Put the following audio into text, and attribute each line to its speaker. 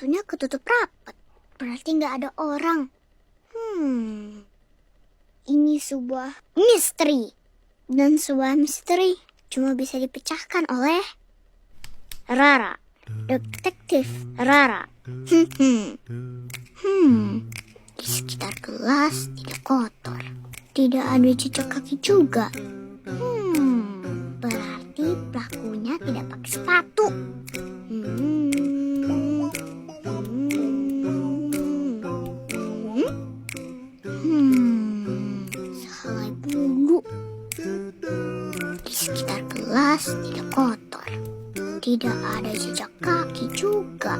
Speaker 1: Pintunya ketutup rapat. Berarti nggak ada orang. Ini sebuah misteri. Dan sebuah misteri cuma bisa dipecahkan oleh Rara. Detektif Rara. Di sekitar gelas tidak kotor. Tidak ada jejak kaki juga. Berarti pelakunya tidak pakai sepatu. Sehelai bulu. Di sekitar gelas tidak kotor. Tidak ada jejak kaki juga.